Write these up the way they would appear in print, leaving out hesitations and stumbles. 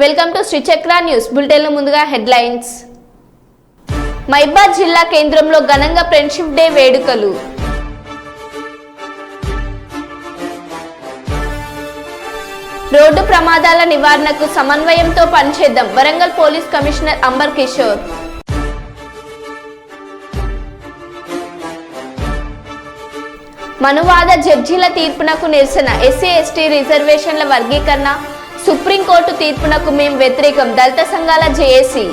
Welcome to Sri Chakra news bulletin. ముందుగా headlines. Mahabubabad జిల్లా కేంద్రంలో ఘనంగా ఫ్రెండ్షిప్ డే వేడుకలు. రోడ్డు ప్రమాదాల నివారణకు సమన్వయంతో పనిచేద్దాం వరంగల్ పోలీస్ కమిషనర్ అంబర్ కిషోర్. మనువాద జడ్జీల తీర్పునకు నిరసన. ఎస్సీ ఎస్టీ రిజర్వేషన్ల వర్గీకరణ సుప్రీంకోర్టు తీర్పునకు మేము వ్యతిరేకం దళిత సంఘాల జేఏసీ.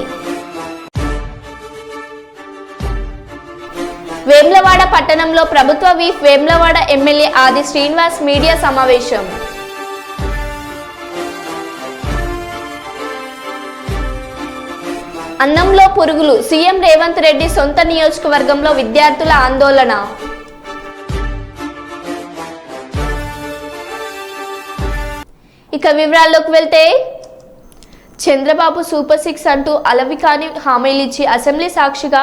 వేములవాడ పట్టణంలో ప్రభుత్వ వీప్ వేములవాడ ఎమ్మెల్యే ఆది శ్రీనివాస్ మీడియా సమావేశం. అన్నంలో పురుగులు. సీఎం రేవంత్ రెడ్డి సొంత నియోజకవర్గంలో విద్యార్థుల ఆందోళన. ఇక వివరాల్లోకి వెళ్తే, చంద్రబాబు సూపర్ 6 అంటూ అలవికాని హామీలిచ్చి అసెంబ్లీ సాక్షిగా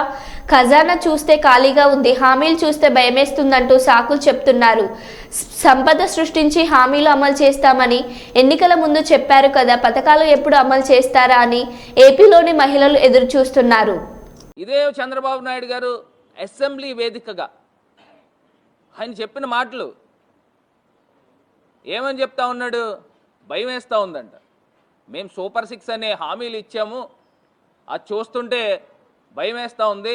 ఖజానా చూస్తే ఖాళీగా ఉంది, హామీలు చూస్తే భయమేస్తుందంటూ సాకులు చెప్తున్నారు. సంపద సృష్టించి హామీలు అమలు చేస్తామని ఎన్నికల ముందు చెప్పారు కదా, పథకాలు ఎప్పుడు అమలు చేస్తారా అని ఏపీలోని మహిళలు ఎదురు చూస్తున్నారు. ఇదే చంద్రబాబు నాయుడు గారు అసెంబ్లీ వేదికగా ఆయన చెప్పిన మాటలు ఏమని చెప్తా ఉన్నాడు? భయం వేస్తూ ఉందంట. మేము సూపర్ 6 అనే హామీలు ఇచ్చాము, అది చూస్తుంటే భయం వేస్తూ ఉంది,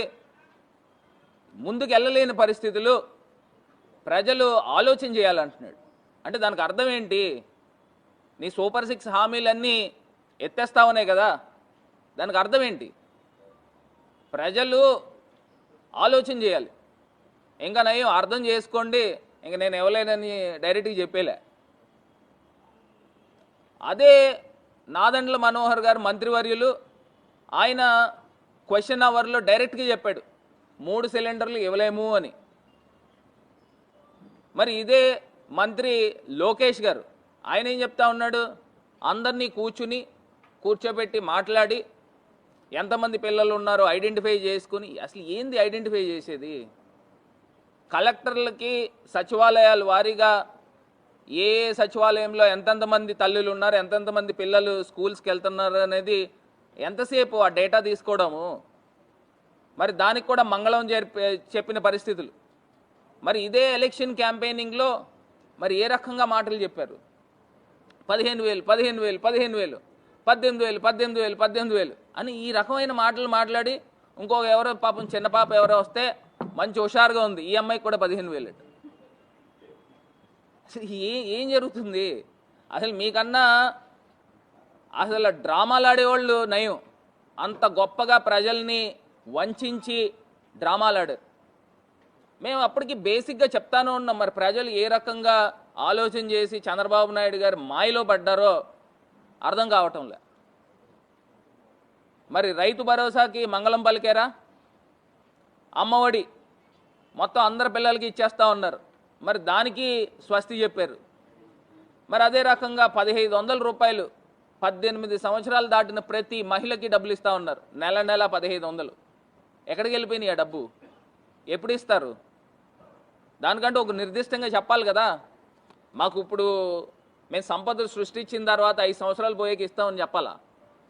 ముందుకు వెళ్ళలేని పరిస్థితులు, ప్రజలు ఆలోచన చేయాలంటున్నాడు. అంటే దానికి అర్థం ఏంటి? నీ సూపర్ 6 హామీలన్నీ ఎత్తేస్తా ఉన్నాయి కదా, దానికి అర్థం ఏంటి? ప్రజలు ఆలోచన చేయాలి. ఇంకా నయం అర్థం చేసుకోండి, ఇంకా నేను ఇవ్వలేనని డైరెక్ట్గా చెప్పేలే. అదే నాదెండ్ల మనోహర్ గారు మంత్రివర్యులు, ఆయన క్వశ్చన్ అవర్లో డైరెక్ట్గా చెప్పాడు 3 సిలిండర్లు ఇవ్వలేము అని. మరి ఇదే మంత్రి లోకేష్ గారు ఆయన ఏం చెప్తా ఉన్నాడు? అందరినీ కూర్చోబెట్టి మాట్లాడి ఎంతమంది పిల్లలు ఉన్నారో ఐడెంటిఫై చేసుకుని, అసలు ఏంది ఐడెంటిఫై చేసేది? కలెక్టర్లకి సచివాలయాల వారీగా ఏ సచివాలయంలో ఎంతెంతమంది తల్లులు ఉన్నారు, ఎంతెంతమంది పిల్లలు స్కూల్స్కి వెళ్తున్నారు అనేది ఎంతసేపు ఆ డేటా తీసుకోవడము? మరి దానికి కూడా మంగళం చెప్పిన పరిస్థితులు. మరి ఇదే ఎలక్షన్ క్యాంపెయినింగ్లో మరి ఏ రకంగా మాటలు చెప్పారు? 15,000 15,000 15,000 18,000 18,000 18,000 అని ఈ రకమైన మాటలు మాట్లాడి, ఇంకొక ఎవరో పాపం చిన్న పాప ఎవరో వస్తే మంచి హుషారుగా ఉంది, ఈ అమ్మాయికి కూడా 15,000. అసలు ఏం జరుగుతుంది? అసలు మీకన్నా అసలు డ్రామాలు ఆడేవాళ్ళు నయం. అంత గొప్పగా ప్రజల్ని వంచి డ్రామాలు మేము అప్పటికి బేసిక్గా చెప్తానే ఉన్నాం. మరి ప్రజలు ఏ రకంగా ఆలోచన చేసి చంద్రబాబు నాయుడు గారు మాయలో పడ్డారో అర్థం కావటంలే. మరి రైతు భరోసాకి మంగళం పలికారా? అమ్మఒడి మొత్తం అందరి పిల్లలకి ఇచ్చేస్తూ ఉన్నారు, మరి దానికి స్వస్తి చెప్పారు. మరి అదే రకంగా 1,500 రూపాయలు 18 సంవత్సరాలు దాటిన ప్రతి మహిళకి డబ్బులు ఇస్తూ ఉన్నారు. నెల 1,500. ఎక్కడికి వెళ్ళిపోయినాయి ఆ డబ్బు? ఎప్పుడు ఇస్తారు? దానికంటే ఒక నిర్దిష్టంగా చెప్పాలి కదా. మాకు ఇప్పుడు మేము సంపదలు సృష్టించిన తర్వాత 5 సంవత్సరాలు పోయేకి ఇస్తామని చెప్పాలా?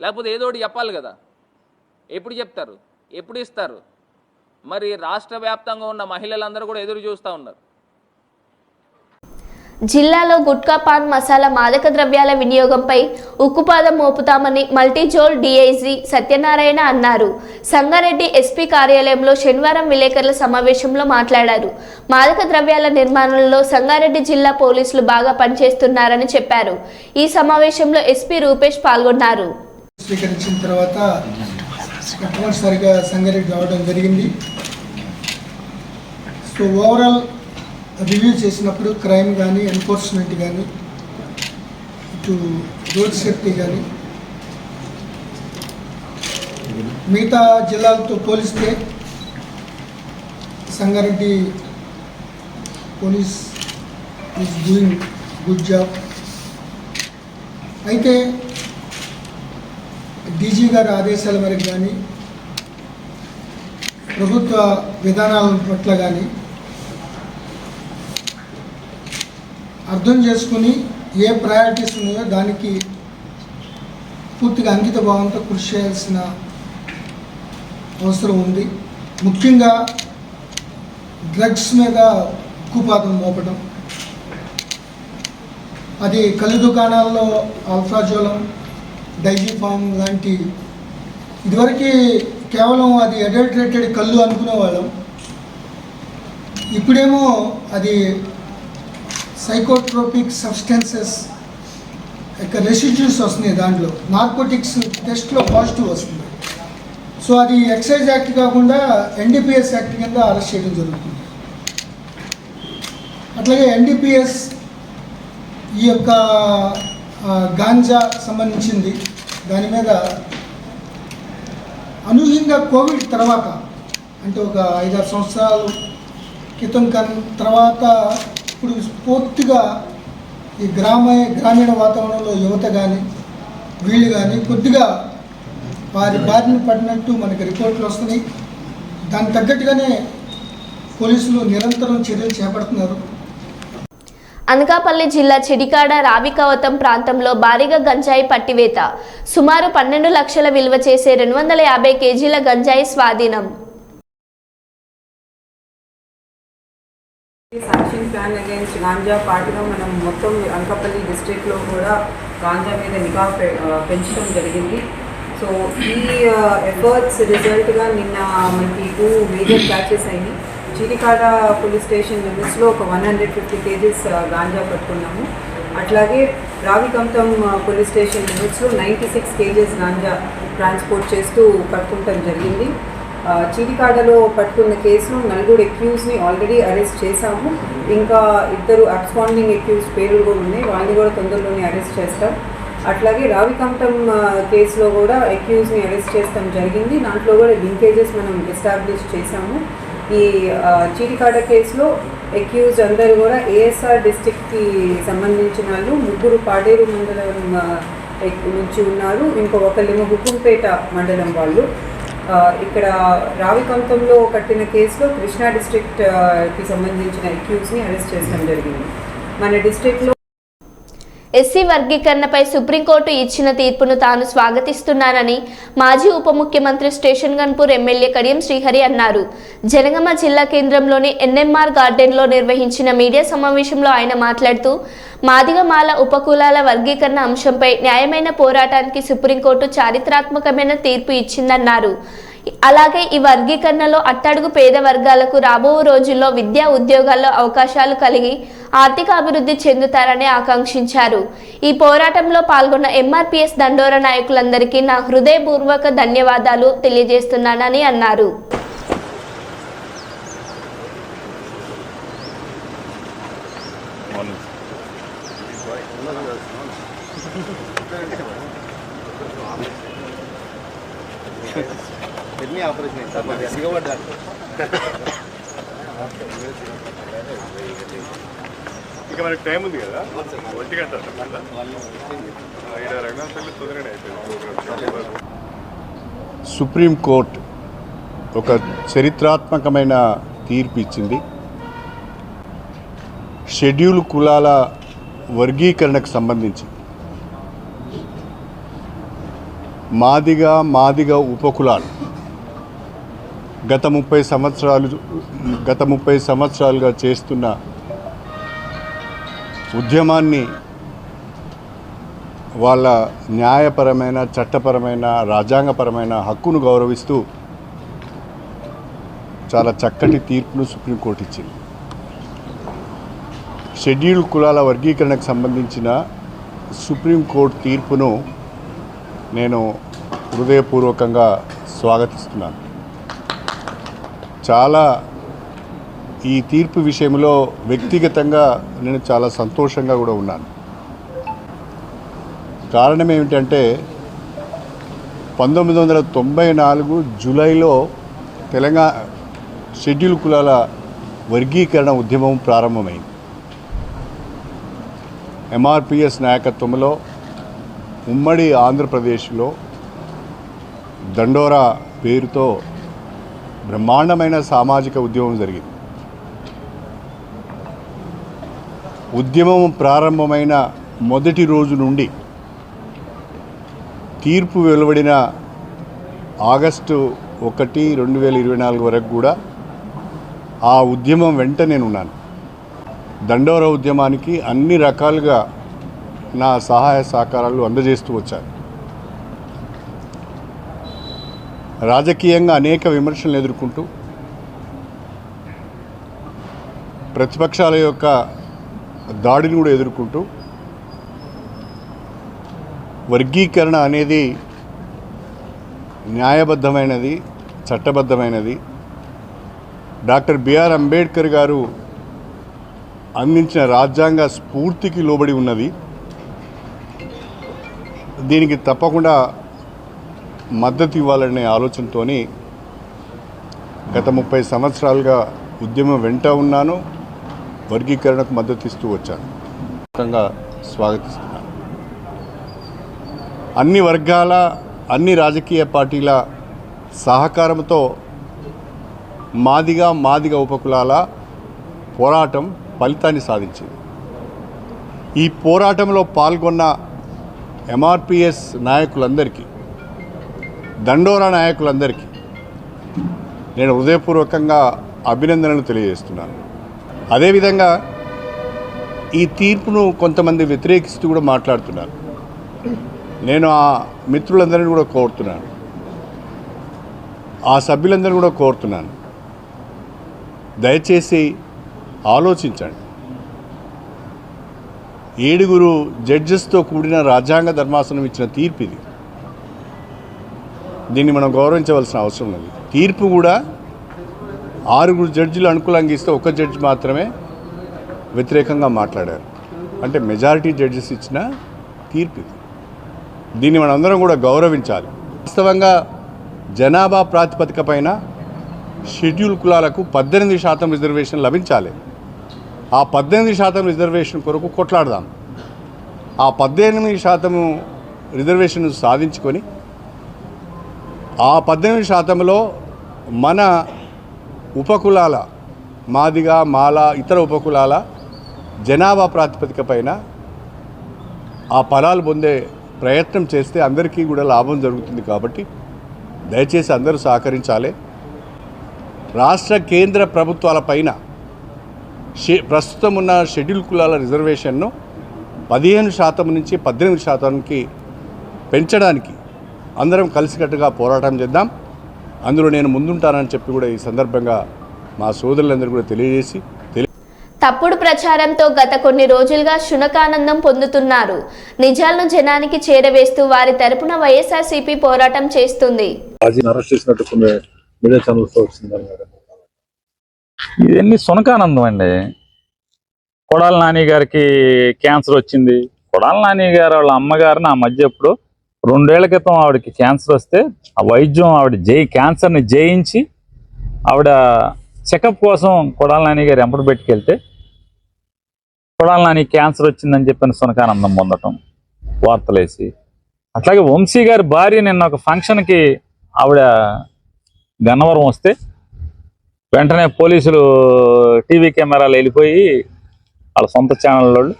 లేకపోతే ఏదో ఒకటి చెప్పాలి కదా. ఎప్పుడు చెప్తారు? ఎప్పుడు ఇస్తారు? మరి రాష్ట్ర వ్యాప్తంగా ఉన్న మహిళలందరూ కూడా ఎదురు చూస్తూ ఉన్నారు. జిల్లాలో గుట్కా పాన్ మసాలా మాదక ద్రవ్యాల వినియోగంపై ఉక్కుపాదం మోపుతామని మల్టీజోల్ డీఐజీ సత్యనారాయణ అన్నారు. సంగారెడ్డి ఎస్పీ కార్యాలయంలో శనివారం విలేకరుల సమావేశంలో మాట్లాడారు. మాదక ద్రవ్యాల నిర్మాణంలో సంగారెడ్డి జిల్లా పోలీసులు బాగా పనిచేస్తున్నారని చెప్పారు. ఈ సమావేశంలో ఎస్పీ రూపేష్ పాల్గొన్నారు. స్వీకరించిన తర్వాత మొట్టమొదటిసారిగా సంగారెడ్డి రావడం జరిగింది. సో ఓవరాల్ రివ్యూ చేసినప్పుడు క్రైమ్ కానీ, ఎన్ఫోర్స్మెంట్ కానీ, ఇటు రోడ్ సేఫ్టీ కానీ మిగతా జిల్లాలతో పోలిస్తే Sangareddy police is doing good job. అయితే డీజీ గారి ఆదేశాల మేరకు కానీ, ప్రభుత్వ విధానాల పట్ల కానీ అర్థం చేసుకుని ఏ ప్రయారిటీస్ ఉన్నాయో దానికి పూర్తిగా అంకిత భావంతో కృషి చేయాల్సిన అవసరం ఉంది. ముఖ్యంగా డ్రగ్స్ మీద ఉక్కుపాదం మోపడం, అది కళ్ళు దుకాణాల్లో అల్ఫాజోలం, డైజిఫామ్ లాంటి ఇదివరకు కేవలం అది అడల్టరేటెడ్ కళ్ళు అనుకునేవాళ్ళం. ఇప్పుడేమో అది సైకోట్రోపిక్ సబ్స్టెన్సెస్ యొక్క రెసిడ్యూస్ వస్తున్నాయి, దాంట్లో నార్కోటిక్స్ టెస్ట్లో పాజిటివ్ వస్తుంది. సో అది ఎక్సైజ్ యాక్ట్ కాకుండా ఎన్డీపీఎస్ యాక్ట్ కింద అరెస్ట్ చేయడం జరుగుతుంది. అట్లాగే ఎన్డీపీఎస్ ఈ యొక్క గాంజా సంబంధించింది, దాని మీద అనూహ్యంగా కోవిడ్ తర్వాత అంటే ఒక 5-6 సంవత్సరాల క్రితం తర్వాత ఇప్పుడు పూర్తిగా ఈ గ్రామీణ వాతావరణంలో యువత కానీ వీళ్ళు కానీ కొద్దిగా వారి బారిన పడినట్టు మనకి రిపోర్ట్లు వస్తున్నాయి. దానికి తగ్గట్టుగానే పోలీసులు నిరంతరం చర్యలు చేపడుతున్నారు. అనకాపల్లి జిల్లా చిడికాడ రావికవతం ప్రాంతంలో భారీగా గంజాయి పట్టివేత. సుమారు 12 లక్షల విలువ చేసే 250 కేజీల గంజాయి స్వాధీనం. యాక్షన్ ప్లాన్ అగేన్స్ట్ గాంజా పార్టీగా మనం మొత్తం అనకాపల్లి డిస్ట్రిక్ట్లో కూడా గాంజా మీద నిఘా పెంచడం జరిగింది. సో ఈ ఎఫర్ట్స్ రిజల్ట్గా నిన్న మనకి 2 మేజర్ క్యాచెస్ అయ్యి చీరికాడ పోలీస్ స్టేషన్ లిమిట్స్లో ఒక 150 కేజీస్ గాంజా పట్టుకున్నాము. అట్లాగే రావికంతం పోలీస్ స్టేషన్ లిమిట్స్లో 96 కేజీస్ గాంజా ట్రాన్స్పోర్ట్ చేస్తూ పట్టుకుంటాం జరిగింది. చీరికాడలో పట్టుకున్న కేసులో 4 అక్యూజ్ని ఆల్రెడీ అరెస్ట్ చేశాము. ఇంకా 2 అబ్స్కాండింగ్ అక్యూజ్ పేర్లు కూడా ఉన్నాయి, వాళ్ళని కూడా తొందరలోనే అరెస్ట్ చేస్తాం. అట్లాగే రావికంఠం కేసులో కూడా అక్యూజ్ని అరెస్ట్ చేస్తాం జరిగింది. దాంట్లో కూడా లింకేజెస్ మనం ఎస్టాబ్లిష్ చేశాము. ఈ చీరికాడ కేసులో అక్యూజ్ అందరూ కూడా ఏఎస్ఆర్ డిస్ట్రిక్ట్కి సంబంధించిన వాళ్ళు, 3 పాడేరు మండలం నుంచి ఉన్నారు, ఒకళ్ళేమో హుకుంపేట మండలం వాళ్ళు. ఇక్కడ రావికంఠంలో కట్టిన కేసులో కృష్ణా డిస్ట్రిక్ట్కి సంబంధించిన అక్యూజ్ని అరెస్ట్ చేయడం జరిగింది. మన డిస్ట్రిక్ట్లో ఎస్సీ వర్గీకరణపై సుప్రీంకోర్టు ఇచ్చిన తీర్పును తాను స్వాగతిస్తున్నానని మాజీ ఉప ముఖ్యమంత్రి స్టేషన్ గన్పూర్ ఎమ్మెల్యే కడియం శ్రీహరి అన్నారు. జనగామ జిల్లా కేంద్రంలోని ఎన్ఎంఆర్ గార్డెన్లో నిర్వహించిన మీడియా సమావేశంలో ఆయన మాట్లాడుతూ మాదిగ మాల ఉపకులాల వర్గీకరణ అంశంపై న్యాయమైన పోరాటానికి సుప్రీంకోర్టు చారిత్రాత్మకమైన తీర్పు ఇచ్చిందన్నారు. అలాగే ఈ వర్గీకరణలో అట్టడుగు పేద వర్గాలకు రాబో రోజుల్లో విద్యా ఉద్యోగాల్లో అవకాశాలు కలిగి ఆర్థిక అభివృద్ధి చెందుతారని ఆకాంక్షించారు. ఈ పోరాటంలో పాల్గొన్న ఎంఆర్పీఎస్ దండోర నాయకులందరికీ నా హృదయపూర్వక ధన్యవాదాలు తెలియజేస్తున్నానని అన్నారు. ఇక మనకి టైం ఉంది కదా, 1 గంట సుప్రీంకోర్టు ఒక చరిత్రాత్మకమైన తీర్పు ఇచ్చింది. షెడ్యూల్ కులాల వర్గీకరణకు సంబంధించి మాదిగ ఉపకులాలు గత 30 సంవత్సరాలుగా చేస్తున్న ఉద్యమాన్ని వాళ్ళ న్యాయపరమైన, చట్టపరమైన, రాజ్యాంగపరమైన హక్కును గౌరవిస్తూ చాలా చక్కటి తీర్పును సుప్రీంకోర్టు ఇచ్చింది. షెడ్యూల్ కులాల వర్గీకరణకు సంబంధించిన సుప్రీంకోర్టు తీర్పును నేను హృదయపూర్వకంగా స్వాగతిస్తున్నాను. ఈ తీర్పు విషయంలో వ్యక్తిగతంగా నేను చాలా సంతోషంగా కూడా ఉన్నాను. కారణం ఏమిటంటే 1994 జూలైలో తెలంగాణ షెడ్యూల్ కులాల వర్గీకరణ ఉద్యమం ప్రారంభమైంది. ఎంఆర్పిఎస్ నాయకత్వంలో ఉమ్మడి ఆంధ్రప్రదేశ్లో దండోరా పేరుతో బ్రహ్మాండమైన సామాజిక ఉద్యమం జరిగింది. ఉద్యమం ప్రారంభమైన మొదటి రోజు నుండి తీర్పు వెలువడిన ఆగస్టు 1, 2024 వరకు కూడా ఆ ఉద్యమం వెంట నేనున్నాను. దండోర ఉద్యమానికి అన్ని రకాలుగా నా సహాయ సహకారాలు అందజేస్తూ వచ్చాను. రాజకీయంగా అనేక విమర్శలను ఎదుర్కొంటూ ప్రతిపక్షాల యొక్క దాడిని కూడా ఎదుర్కొంటూ వర్గీకరణ అనేది న్యాయబద్ధమైనది, చట్టబద్ధమైనది, డాక్టర్ బిఆర్ అంబేద్కర్ గారు అందించిన రాజ్యాంగ స్ఫూర్తికి లోబడి ఉన్నది. దీనికి తప్పకుండా మద్దతు ఇవ్వాలనే ఆలోచనతో గత 30 సంవత్సరాలుగా ఉద్యమం వెంట ఉన్నాను. వర్గీకరణకు మద్దతు ఇస్తూ వచ్చాను. స్వాగతిస్తున్నాను. అన్ని వర్గాల, అన్ని రాజకీయ పార్టీల సహకారంతో మాదిగ ఉపకులాల పోరాటం ఫలితాన్ని సాధించింది. ఈ పోరాటంలో పాల్గొన్న ఎంఆర్పిఎస్ నాయకులందరికీ, దండోరా నాయకులందరికీ నేను హృదయపూర్వకంగా అభినందనలు తెలియజేస్తున్నాను. అదేవిధంగా ఈ తీర్పును కొంతమంది వ్యతిరేకిస్తూ కూడా మాట్లాడుతున్నారు. నేను ఆ మిత్రులందరినీ కూడా కోరుతున్నాను, ఆ సభ్యులందరినీ కూడా కోరుతున్నాను, దయచేసి ఆలోచించండి. 7 జడ్జెస్తో కూడిన రాజ్యాంగ ధర్మాసనం ఇచ్చిన తీర్పు ఇది. దీన్ని మనం గౌరవించవలసిన అవసరం ఉంది. తీర్పు కూడా 6 జడ్జిలు అనుకూలంగా ఇస్తే 1 జడ్జి మాత్రమే వ్యతిరేకంగా మాట్లాడారు. అంటే మెజారిటీ జడ్జెస్ ఇచ్చిన తీర్పు ఇది. దీన్ని మనందరం కూడా గౌరవించాలి. వాస్తవంగా జనాభా ప్రాతిపదిక పైన షెడ్యూల్ కులాలకు 18% రిజర్వేషన్ లభించాలి. ఆ 18% రిజర్వేషన్ కొరకు కొట్లాడదాం. ఆ 18% రిజర్వేషన్ సాధించుకొని ఆ 18%లో మన ఉపకులాల, మాదిగ, మాల, ఇతర ఉపకులాల జనాభా ప్రాతిపదిక పైన ఆ ఫలాలు పొందే ప్రయత్నం చేస్తే అందరికీ కూడా లాభం జరుగుతుంది. కాబట్టి దయచేసి అందరూ సహకరించాలి. రాష్ట్ర కేంద్ర ప్రభుత్వాల పైన ప్రస్తుతం ఉన్న షెడ్యూల్ కులాల రిజర్వేషన్ను 15% నుంచి 18%కి పెంచడానికి అందరం కలిసికట్టుగా పోరాటం చేద్దాం. అందులో నేను ముందుంటానని చెప్పి కూడా ఈ సందర్భంగా మా సోదరులందరూ కూడా తెలియజేసి, తప్పుడు ప్రచారంతో గత కొన్ని రోజులుగా శునకానందం పొందుతున్నారు. నిజాలను జనానికి చేరవేస్తూ వారి తరపున వైఎస్ఆర్సీపీ పోరాటం చేస్తుంది. ఇవన్నీ సునకానందం అండి. కొడాల నాని గారికి క్యాన్సర్ వచ్చింది. కొడాల నాని గారు వాళ్ళ అమ్మగారు నా మధ్య ఎప్పుడు 2 ఏళ్ల క్రితం ఆవిడకి క్యాన్సర్ వస్తే ఆ వైద్యం ఆవిడ క్యాన్సర్ని జయించి ఆవిడ చెకప్ కోసం కొడాల నాని గారు ఎంపటి పెట్టుకెళ్తే కొడాల నాని క్యాన్సర్ వచ్చిందని చెప్పిన సునకానందం పొందటం వార్తలేసి. అట్లాగే వంశీ గారి భార్య నిన్న ఒక ఫంక్షన్కి ఆవిడ గన్నవరం వస్తే వెంటనే పోలీసులు టీవీ కెమెరాలు వెళ్ళిపోయి వాళ్ళ సొంత ఛానల్ వాళ్ళు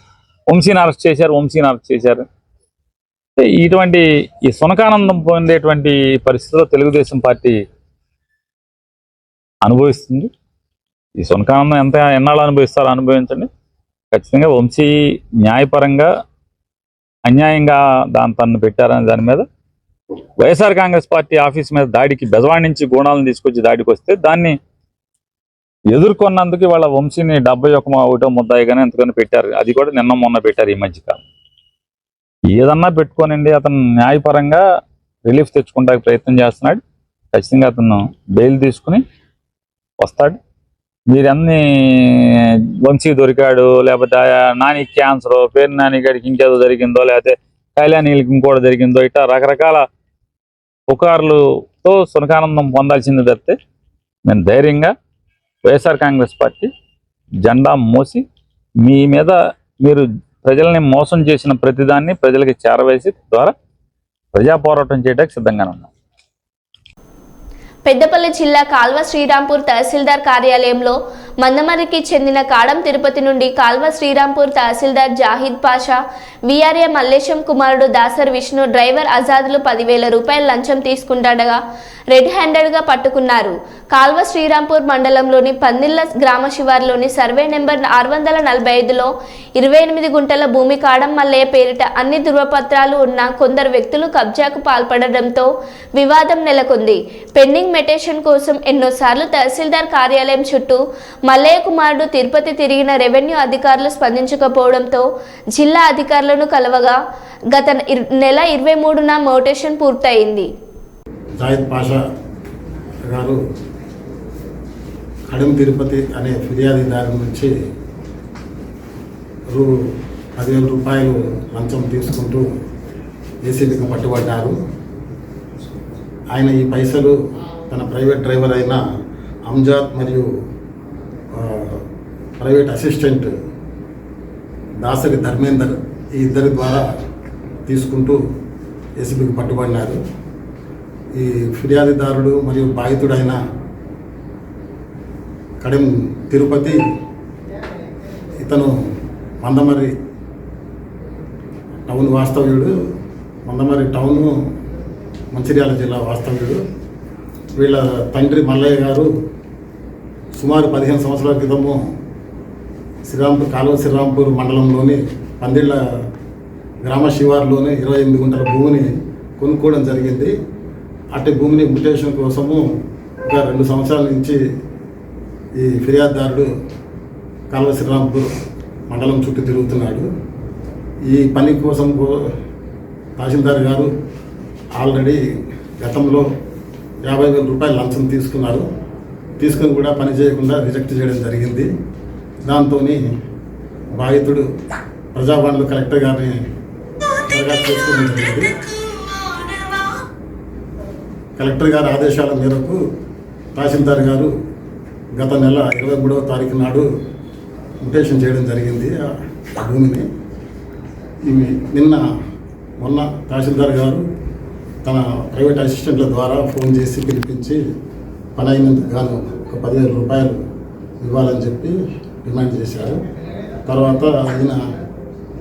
వంశీని అరెస్ట్ చేశారు. ఇటువంటి ఈ సునకానందం పొందేటువంటి పరిస్థితుల్లో తెలుగుదేశం పార్టీ అనుభవిస్తుంది. ఈ సునకానందం ఎన్నాళ్ళు అనుభవిస్తారో అనుభవించండి. ఖచ్చితంగా వంశీ న్యాయపరంగా అన్యాయంగా తన్ను పెట్టారని దాని మీద వైఎస్ఆర్ కాంగ్రెస్ పార్టీ ఆఫీస్ మీద దాడికి బెజవాడ నుంచి గూణాలను తీసుకొచ్చి దాడికి వస్తే దాన్ని ఎదుర్కొన్నందుకు వాళ్ళ వంశీని 71 ముద్దాయిగానే ఎంతకొని పెట్టారు. అది కూడా నిన్న మొన్న పెట్టారు ఈ మధ్యకాలం. ఏదన్నా పెట్టుకోనండి, అతను న్యాయపరంగా రిలీఫ్ తెచ్చుకుంటానికి ప్రయత్నం చేస్తున్నాడు. ఖచ్చితంగా అతను బెయిల్ తీసుకుని వస్తాడు. మీరన్నీ వంశీ దొరికాడు, లేకపోతే నాని క్యాన్సర్, పేరు నాని గారికి ఇంకేదో జరిగిందో, లేకపోతే కళ్యాణికి ఇంకోటి జరిగిందో, ఇట్లా రకరకాల పుకార్లతో సునకానందం పొందాల్సింది తప్పితే నేను ధైర్యంగా వైఎస్ఆర్ కాంగ్రెస్ పార్టీ జెండా మోసి మీ మీద మీరు ప్రజల్ని మోసం చేసిన ప్రతిదాన్ని ప్రజలకి చేరవేసి ద్వారా ప్రజా పోరాటం చేయడానికి సిద్ధంగానే ఉన్నాం. పెద్దపల్లి జిల్లా కాల్వ శ్రీరాంపూర్ తహసీల్దార్ కార్యాలయంలో మందమరికి చెందిన కాడం తిరుపతి నుండి కాల్వ శ్రీరాంపూర్ తహసీల్దార్ జాహిద్ పాషా, వీఆర్ఏ మల్లేశం కుమారుడు దాసర్ విష్ణు డ్రైవర్ ఆజాద్లు 10,000 రూపాయల లంచం తీసుకుంటుండగా రెడ్ హ్యాండెడ్గా పట్టుకున్నారు. కాల్వ శ్రీరాంపూర్ మండలంలోని పందిళ్ల గ్రామ శివార్లోని సర్వే నెంబర్ 645లో 28 గుంటల భూమి కాడం మల్లయ్య పేరిట అన్ని ధృవపత్రాలు ఉన్న కొందరు వ్యక్తులు కబ్జాకు పాల్పడడంతో వివాదం నెలకొంది. పెండింగ్ మెటేషన్ కోసం ఎన్నోసార్లు తహసీల్దార్ కార్యాలయం చుట్టూ మల్లయ్య కుమారుడు తిరుపతి తిరిగిన రెవెన్యూ అధికారులు స్పందించకపోవడంతో జిల్లా అధికారులను కలవగా గత నెల 23న మోటేషన్ పూర్తయింది. జాహిద్ పాషా గారు కడెం తిరుపతి అనే ఫిర్యాదుదారు నుంచి 10,000 రూపాయలు లంచం తీసుకుంటూ ఏసీబీకి పట్టుబడ్డారు. ఆయన ఈ పైసలు తన ప్రైవేట్ డ్రైవర్ అయిన అంజాద్ మరియు ప్రైవేట్ అసిస్టెంట్ దాసరి ధర్మేందర్ ఈ ఇద్దరి ద్వారా తీసుకుంటూ ఏసీబీకి పట్టుబడినారు. ఈ ఫిర్యాదుదారుడు మరియు బాధితుడైన కడెం తిరుపతి ఇతను మందమరి టౌన్ వాస్తవ్యుడు, మందమరి టౌన్ మంచిర్యాల జిల్లా వాస్తవ్యుడు. వీళ్ళ తండ్రి మల్లయ్య గారు సుమారు 15 సంవత్సరాల క్రితము కాలువ శ్రీరాంపూర్ మండలంలోని పందిళ్ళ గ్రామ శివార్లోని 28 గుంటల భూమిని కొనుక్కోవడం జరిగింది. అట్టి భూమిని మ్యూటేషన్ కోసము ఒక 2 సంవత్సరాల నుంచి ఈ ఫిర్యాదుదారుడు కాలువ శ్రీరాంపూర్ మండలం చుట్టూ తిరుగుతున్నాడు. ఈ పని కోసం తహసీల్దార్ గారు ఆల్రెడీ గతంలో 50,000 రూపాయలు లంచం తీసుకున్నారు. తీసుకుని కూడా పని చేయకుండా రిజెక్ట్ చేయడం జరిగింది. దాంతో బాధితుడు ప్రజావాణిలో కలెక్టర్ గారిని దరఖాస్తు చేసుకోవడం జరిగింది. కలెక్టర్ గారి ఆదేశాల మేరకు తహసీల్దార్ గారు గత నెల 23వ తారీఖు నాడు మ్యూటేషన్ చేయడం జరిగింది ఆ భూమిని. మొన్న తహసీల్దార్ గారు తన ప్రైవేట్ అసిస్టెంట్ల ద్వారా ఫోన్ చేసి పిలిపించి పని అయినందుకు గాను ఒక 10,000 రూపాయలు ఇవ్వాలని చెప్పి డిమాండ్ చేశారు. తర్వాత ఆయన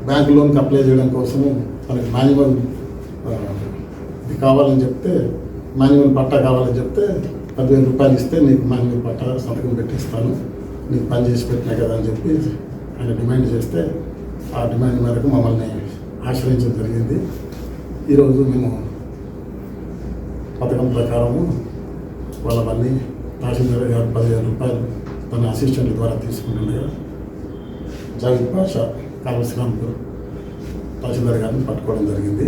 బ్యాంక్ లోన్కి అప్లై చేయడం కోసము తనకి మాన్యువల్ ఇది కావాలని చెప్తే, మాన్యువల్ పట్టా కావాలని చెప్తే 10,000 రూపాయలు ఇస్తే నీకు మాన్యువల్ పట్టా సంతకం పెట్టిస్తాను, నీకు పని చేసి పెట్టినా కదా అని చెప్పి ఆయన డిమాండ్ చేస్తే ఆ డిమాండ్ మేరకు మమ్మల్ని ఆశ్రయించడం జరిగింది. ఈరోజు మేము పథకం ప్రకారము వాళ్ళవన్నీ తహసీల్దార్ గారు 10,000 రూపాయలు తన అసిస్టెంట్ ద్వారా తీసుకుంటుండగా జాహిద్ పాషా కాలువ శ్రీరాంపూర్ తహసీల్దార్ గారిని పట్టుకోవడం జరిగింది.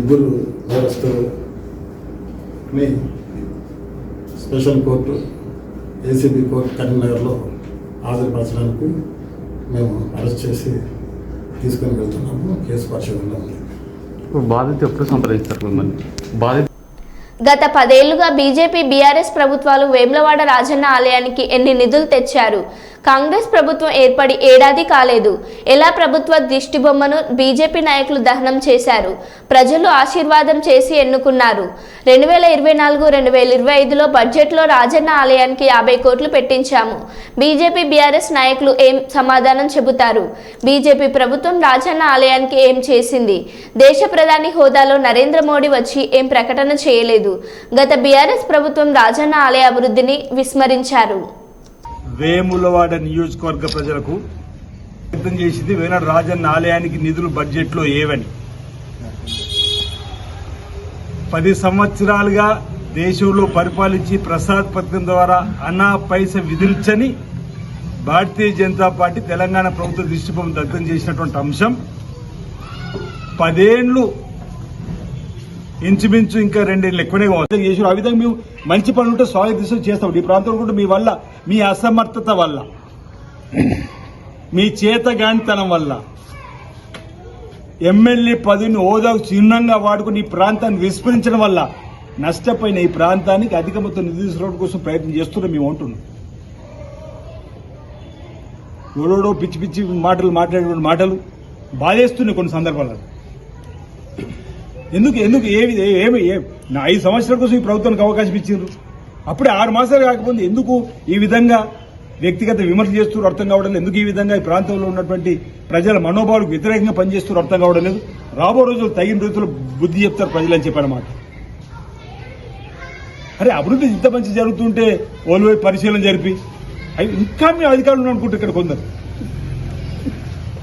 3 నేరస్తులని స్పెషల్ కోర్టు ఏసీబీ కోర్టు కరీంనగర్లో హాజరుపరచడానికి మేము అరెస్ట్ చేసి తీసుకొని వెళ్తున్నాము. కేసు పరిశోధనలో ఉంది. బాధిత ఎప్పుడు సంప్రదిస్తారు మిమ్మల్ని? బాధిత గత 10 ఏళ్లుగా బీజేపీ బీఆర్ఎస్ ప్రభుత్వాలు వేములవాడ రాజన్న ఆలయానికి ఎన్ని నిధులు తెచ్చారు? కాంగ్రెస్ ప్రభుత్వం ఏర్పడి ఏడాది కాలేదు. ఎలా ప్రభుత్వ దిష్టిబొమ్మను బీజేపీ నాయకులు దహనం చేశారు. ప్రజలు ఆశీర్వాదం చేసి ఎన్నుకున్నారు. 2024-2025లో బడ్జెట్లో రాజన్న ఆలయానికి 50 కోట్లు పెట్టించాము. బీజేపీ బీఆర్ఎస్ నాయకులు ఏం సమాధానం చెబుతారు? బీజేపీ ప్రభుత్వం రాజన్న ఆలయానికి ఏం చేసింది? దేశ ప్రధాని హోదాలో నరేంద్ర మోడీ వచ్చి ఏం ప్రకటన చేయలేదు. గత బీఆర్ఎస్ ప్రభుత్వం రాజన్న ఆలయ అభివృద్ధిని విస్మరించారు. వేములవాడ నియోజకవర్గ ప్రజలకు వ్యక్తం చేసింది వేనాడు రాజన్న ఆలయానికి నిధులు బడ్జెట్లో ఏవని. 10 సంవత్సరాలుగా దేశంలో పరిపాలించి ప్రసాద్ పథకం ద్వారా అన్నా పైస విధించని భారతీయ జనతా పార్టీ తెలంగాణ ప్రభుత్వ దృష్టిబొమ్మ దగ్ధం చేసినటువంటి అంశం 10 ఏళ్లు ఇంచుమించు ఇంకా 2 ఏళ్ళు ఎక్కువనే చేసారు. ఆ విధంగా మేము మంచి పనులు ఉంటే స్వాగతిస్తూ చేస్తాం. ఈ ప్రాంతంలో కూడా మీ వల్ల, మీ అసమర్థత వల్ల, మీ చేతగానితనం వల్ల ఎమ్మెల్యే పదవిని హోదాకు చిహ్నంగా వాడుకుని ఈ ప్రాంతాన్ని విస్మరించడం వల్ల నష్టపోయిన ఈ ప్రాంతానికి అధిక మొత్తం నిధులు తీసుకోవడం కోసం ప్రయత్నం చేస్తున్నాం. మేము అంటున్నాం ఎవడో పిచ్చి పిచ్చి మాట్లాడే మాటలు బాధేస్తున్నాయి కొన్ని సందర్భాల్లో. ఎందుకు ఏమి 5 సంవత్సరాల కోసం ఈ ప్రభుత్వానికి అవకాశం ఇచ్చిండ్రు. అప్పుడే 6 మాసాలు కాకపోతే ఎందుకు ఈ విధంగా వ్యక్తిగత విమర్శ చేస్తూ అర్థం కావడం లేదు. ఎందుకు ఈ విధంగా ఈ ప్రాంతంలో ఉన్నటువంటి ప్రజల మనోభావాలకు వ్యతిరేకంగా పనిచేస్తూ అర్థం కావడం లేదు. రాబో రోజులు తగిన రీతిలో బుద్ధి చెప్తారు ప్రజలని చెప్పారన్నమాట. అరే అభివృద్ధి ఇంత మంచి జరుగుతుంటే ఓల్వై పరిశీలన జరిపి అవి ఇంకా మేము అధికారులు అనుకుంటే ఇక్కడ కొందరు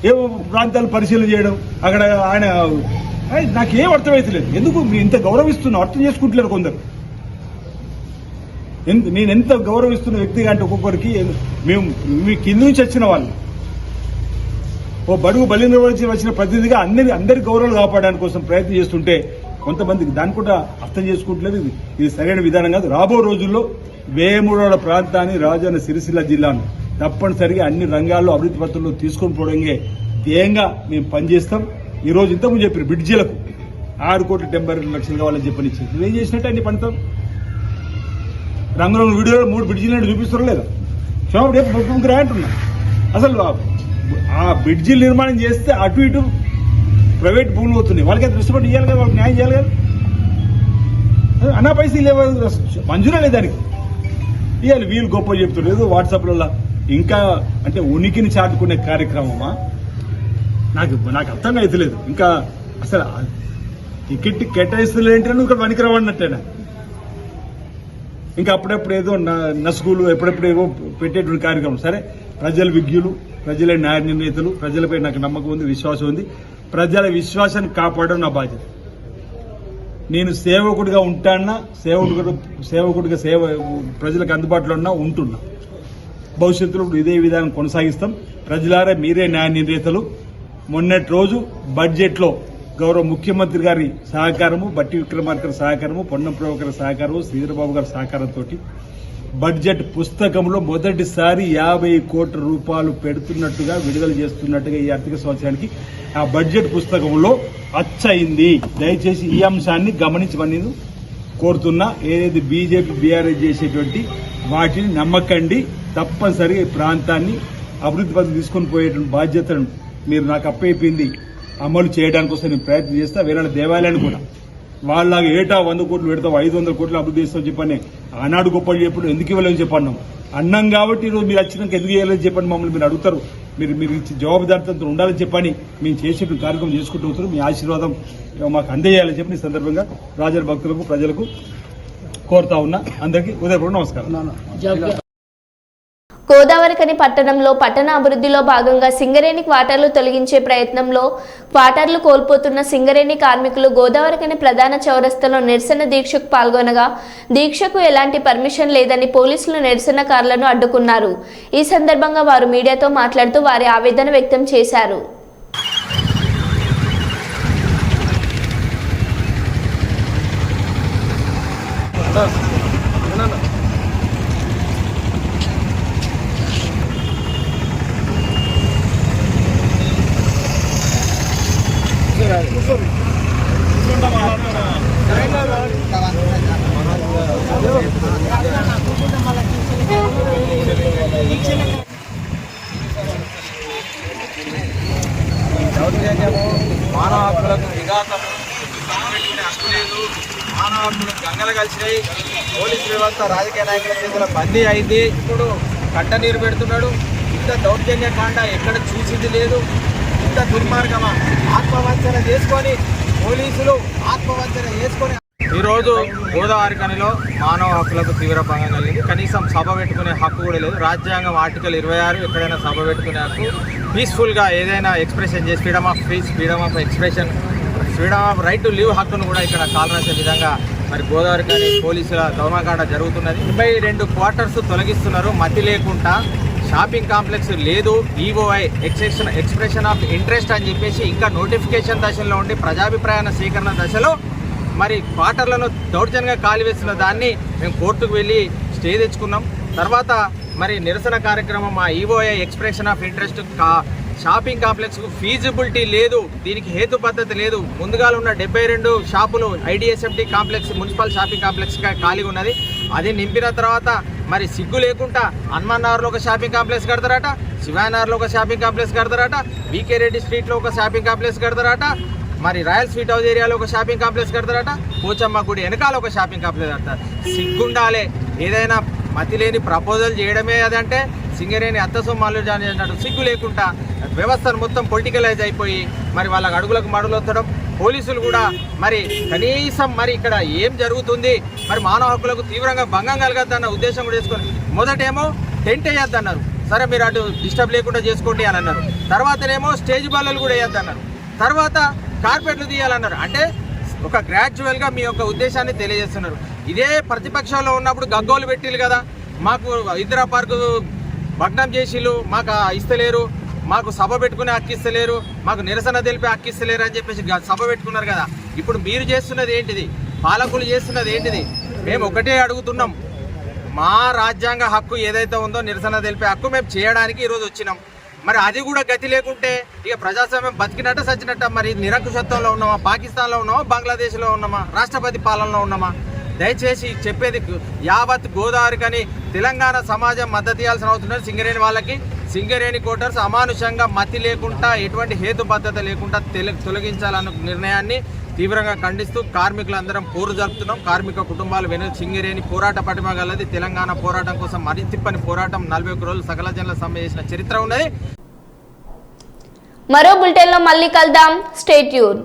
ఏ ప్రాంతాలు పరిశీలన చేయడం అక్కడ ఆయన నాకేం అర్థమైతలేదు. ఎందుకు మీరు ఇంత గౌరవిస్తున్నా అర్థం చేసుకుంటలేరు కొందరు. నేను ఎంత గౌరవిస్తున్న వ్యక్తిగా అంటే ఒక్కొక్కరికి మేము మీ కింద నుంచి వచ్చిన వాళ్ళు ఓ బడుగు బలి నిర్వహించి వచ్చిన ప్రతినిధిగా అందరి గౌరవాలు కాపాడడానికి కోసం ప్రయత్నం చేస్తుంటే కొంతమందికి దాన్ని కూడా అర్థం చేసుకుంటలేదు. ఇది సరైన విధానం కాదు. రాబో రోజుల్లో వేములవాడ ప్రాంతాన్ని రాజన్న సిరిసిల్ల జిల్లాను తప్పనిసరిగా అన్ని రంగాల్లో అభివృద్ధి పత్రంలో తీసుకొని పోవడంగా ధ్యేయంగా మేము పనిచేస్తాం. ఈ రోజు ఇంతకుముందు చెప్పారు బ్రిడ్జీలకు 6,72,00,000 కావాలని చెప్పనిచ్చి నువ్వేం చేసినట్టు అన్ని పనితాం. రంగురంగు వీడియోలో 3 బ్రిడ్జీలు చూపిస్తారో లేదా క్షేమప్పుడు అంటున్నా. అసలు ఆ బ్రిడ్జీలు నిర్మాణం చేస్తే అటు ఇటు ప్రైవేట్ భూములు అవుతున్నాయి. వాళ్ళకి అది దృష్టి ఇవ్వాలి కదా, వాళ్ళకి న్యాయం చేయాలి కదా. అన్నా పైసలు లేవు, మంజూరే లేదు దానికి. ఇవ్వాలి వీళ్ళు గొప్ప చెప్తున్నారు వాట్సాప్లలో. ఇంకా అంటే ఉనికిని చాటుకునే కార్యక్రమమా నాకు అర్థం అవుతలేదు. ఇంకా అసలు టికెట్ కేటాయిస్తలేంటే ఇక్కడ వనికిరావన్నట్టేనా. ఇంకా అప్పుడప్పుడు ఏదో నసుగులు ఎప్పుడెప్పుడు ఏవో పెట్టేటువంటి కార్యక్రమం. సరే ప్రజల విజ్ఞులు, ప్రజల న్యాయ నిర్ణేతలు, ప్రజలపై నాకు నమ్మకం ఉంది, విశ్వాసం ఉంది. ప్రజల విశ్వాసాన్ని కాపాడడం నా బాధ్యత. నేను సేవకుడిగా ఉంటానా, సేవకుడిగా ప్రజలకు అందుబాటులో ఉన్నా ఉంటున్నా. భవిష్యత్తులో ఇదే విధానం కొనసాగిస్తాం. ప్రజలారా మీరే న్యాయ నిర్ణేతలు. మొన్నటి రోజు బడ్జెట్లో గౌరవ ముఖ్యమంత్రి గారి సహకారము, బట్టి విక్రమార్క సహకారము, పొన్నం ప్రభాకర్ సహకారము, శ్రీధరబాబు గారి సహకారంతో బడ్జెట్ పుస్తకంలో మొదటిసారి 50 కోట్ల రూపాయలు పెడుతున్నట్టుగా విడుదల చేస్తున్నట్టుగా ఈ ఆర్థిక సంవత్సరానికి ఆ బడ్జెట్ పుస్తకంలో అచ్చయింది. దయచేసి ఈ అంశాన్ని గమనించమని నేను కోరుతున్నా. ఏదైతే బీజేపీ బీఆర్ఎస్ చేసేటువంటి వాటిని నమ్మకండి. తప్పనిసరిగా ఈ ప్రాంతాన్ని అభివృద్ధి పథకం తీసుకొని పోయేటువంటి బాధ్యతను మీరు నాకు అప్పయిపోయింది అమలు చేయడానికి కోసం నేను ప్రయత్నం చేస్తా. వేరే దేవాలయాన్ని కూడా వాళ్ళలాగా ఏటా 100 కోట్లు పెడతావు, 500 కోట్లు అభివృద్ధి చేస్తావు చెప్పని ఆనాడు గొప్పలు చెప్పడం ఎందుకు ఇవ్వలేని చెప్పన్నాం. అన్నాం కాబట్టి ఈరోజు మీరు వచ్చినాక ఎందుకు ఇవ్వాలని చెప్పండి మమ్మల్ని మీరు అడుగుతారు. మీరు ఇచ్చి జవాబుదారితతో ఉండాలని చెప్పని మేము చేసేటువంటి కార్యక్రమం చేసుకుంటూ వస్తారు. మీ ఆశీర్వాదం మాకు అందజేయాలని చెప్పి ఈ సందర్భంగా రాజన్న భక్తులకు ప్రజలకు కోరుతా ఉన్నా. అందరికీ ఉదయపూర్వక నమస్కారం. గోదావరిఖని పట్టణంలో పట్టణ అభివృద్ధిలో భాగంగా సింగరేణి క్వార్టర్లు తొలగించే ప్రయత్నంలో క్వార్టర్లు కోల్పోతున్న సింగరేణి కార్మికులు గోదావరిఖని ప్రధాన చౌరస్తాలో నిరసన దీక్షకు పాల్గొనగా దీక్షకు ఎలాంటి పర్మిషన్ లేదని పోలీసులు నిరసనకారులను అడ్డుకున్నారు. ఈ సందర్భంగా వారు మీడియాతో మాట్లాడుతూ వారి ఆవేదన వ్యక్తం చేశారు. మానవ హక్కులకు విఘాతము, పెట్టుకునే హక్కు లేదు. మానవ హక్కులు గంగలు కలిసినాయి. పోలీసు వ్యవస్థ రాజకీయ నాయకుల చేతుల బందీ అయింది. ఇప్పుడు కట్ట నీరు పెడుతున్నాడు. ఇంత దౌర్జన్య కాండ ఎక్కడ చూసింది లేదు. ఇంత దుర్మార్గమా? ఆత్మవంచన చేసుకొని పోలీసులు ఆత్మవంచన చేసుకొని ఈరోజు గోదావరిఖనిలో మానవ హక్కులకు తీవ్ర భంగం కలిగింది. కనీసం సభ పెట్టుకునే హక్కు కూడా లేదు. రాజ్యాంగం ఆర్టికల్ 26 ఎక్కడైనా సభ పెట్టుకునే హక్కు, పీస్ఫుల్గా ఏదైనా ఎక్స్ప్రెషన్ చేసి freedom of speech, freedom of expression, freedom of right to live హక్కును కూడా ఇక్కడ కాలరాసే విధంగా మరి గోదావరిఖని పోలీసుల దౌర్మకాండ జరుగుతున్నది. 22 క్వార్టర్స్ తొలగిస్తున్నారు మతి లేకుండా. షాపింగ్ కాంప్లెక్స్ లేదు. ఈఓఐ ఎక్స్ప్రెషన్ ఆఫ్ ఇంట్రెస్ట్ అని చెప్పేసి ఇంకా నోటిఫికేషన్ దశలో ఉండి ప్రజాభిప్రాయ సేకరణ దశలో మరి క్వార్టర్లను దౌర్జన్యంగా కాలివేస్తున్న దాన్ని మేము కోర్టుకు వెళ్ళి స్టే తెచ్చుకున్నాం. తర్వాత మరి నిరసన కార్యక్రమం మా EOI expression of interest shopping కాంప్లెక్స్కు ఫీజిబిలిటీ లేదు, దీనికి హేతు పద్ధతి లేదు. ముందుగా ఉన్న 72 షాపులు ఐడిఎస్ఎఫ్టీ కాంప్లెక్స్ మున్సిపల్ షాపింగ్ కాంప్లెక్స్గా ఖాళీగా ఉన్నది. అది నింపిన తర్వాత మరి సిగ్గు లేకుండా హనుమాన్ నగర్లో ఒక షాపింగ్ కాంప్లెక్స్ కడతారట, శివానగర్లో ఒక షాపింగ్ కాంప్లెక్స్ కడతారట, వీకే రెడ్డి స్ట్రీట్లో ఒక షాపింగ్ కాంప్లెక్స్ కడతారట, మరి రాయల్ స్వీట్ హౌస్ ఏరియాలో ఒక షాపింగ్ కాంప్లెక్స్ కడతారట, పోచమ్మ గుడి వెనకాల ఒక షాపింగ్ కాంప్లెక్స్ కడతారు. సిగ్గుండాలే. ఏదైనా మతి లేని ప్రపోజల్ చేయడమే అదంటే సింగరేణి అత్తసొమ్మాలు చేసినట్టు సిగ్గు లేకుండా వ్యవస్థను మొత్తం పొలిటికలైజ్ అయిపోయి మరి వాళ్ళకి అడుగులకు మడుగులు వస్తడం, పోలీసులు కూడా మరి కనీసం మరి ఇక్కడ ఏం జరుగుతుంది మరి మానవ హక్కులకు తీవ్రంగా భంగం కలగద్దన్న ఉద్దేశం కూడా చేసుకొని మొదటేమో టెంట్ వేయొద్దన్నారు. సరే మీరు అటు డిస్టర్బ్ లేకుండా చేసుకోండి అని అన్నారు. తర్వాతనేమో స్టేజ్ బాలలు కూడా వేయొద్దన్నారు. తర్వాత కార్పెట్లు తీయాలన్నారు. అంటే ఒక గ్రాడ్యువల్గా మీ యొక్క ఉద్దేశాన్ని తెలియజేస్తున్నారు. ఇదే ప్రతిపక్షంలో ఉన్నప్పుడు గగ్గోలు పెట్టిలు కదా, మాకు ఇందిరా పార్కు భగ్నం చేసిళ్ళు, మాకు ఇస్తలేరు, మాకు సభ పెట్టుకునే హక్కిస్తలేరు, మాకు నిరసన తెలిపే హక్కిస్తలేరు అని చెప్పేసి సభ పెట్టుకున్నారు కదా. ఇప్పుడు మీరు చేస్తున్నది ఏంటిది? పాలకులు చేస్తున్నది ఏంటిది? మేము ఒకటే అడుగుతున్నాం, మా రాజ్యాంగ హక్కు ఏదైతే ఉందో నిరసన తెలిపే హక్కు మేము చేయడానికి ఈరోజు వచ్చినాం. మరి అది కూడా గతి లేకుంటే ఇక ప్రజాస్వామ్యం బతికినట్ట సచ్చినట్ట? మరి నిరంకుశత్వంలో ఉన్నామా, పాకిస్తాన్లో ఉన్నామా, బంగ్లాదేశ్లో ఉన్నామా, రాష్ట్రపతి పాలనలో ఉన్నామా? దయచేసి చెప్పేది యావత్ గోదావరికని తెలంగాణ సమాజం మద్దతు ఇవ్వాల్సిన అవుతున్నారు. సింగరేణి వాళ్ళకి సింగరేణి కోటర్స్ అమానుషంగా మతి లేకుండా ఎటువంటి హేతుబద్ధత లేకుండా తొలగించాలన్న నిర్ణయాన్ని తీవ్రంగా ఖండిస్తూ కార్మికులందరం పోరు జరుపుతున్నాం. కార్మిక కుటుంబాలు వెనుక సింగరేణి పోరాట పటిమ గలది. తెలంగాణ పోరాటం కోసం మరితిప్పని పోరాటం 41 రోజులు సకల జనుల సమ్మె చేసిన చరిత్ర ఉన్నది. మరో బులెటిన్లో మళ్ళీ కలుద్దాం. Stay tune.